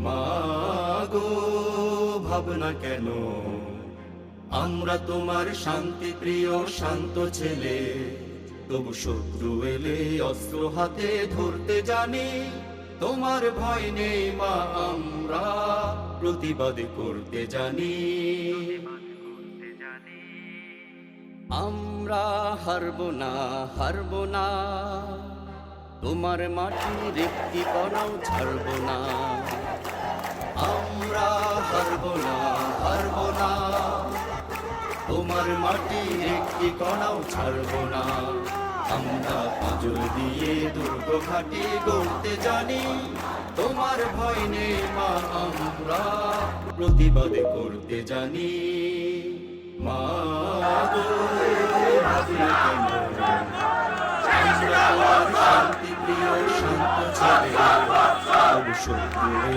মাগো ভাবনা কেন, আমরা তোমার শান্তি প্রিয় শান্ত ছেলে, তবু শত্রু এলে অস্ত্র হাতে ধরতে জানি। তোমার ভয় নেই মা, আমরা প্রতিবাদ করতে জানি। আমরা হারবো না, হারবো না, তোমার মাটির একটি কণাও ছাড়বো না। আমরা হারবো না, হারবো না, তোমার মাটির একটি কণাও ছাড়বো না। আমরা পাঁজর দিয়ে দুর্গ ঘাটি গড়তে জানি। তোমার ভয় নেই মা, আমরা প্রতিবাদ করতে জানি। মা গো ভাবনা কেন, আমরা তোমার শান্তি প্রিয় শান্ত ছেলে, তবু শত্রু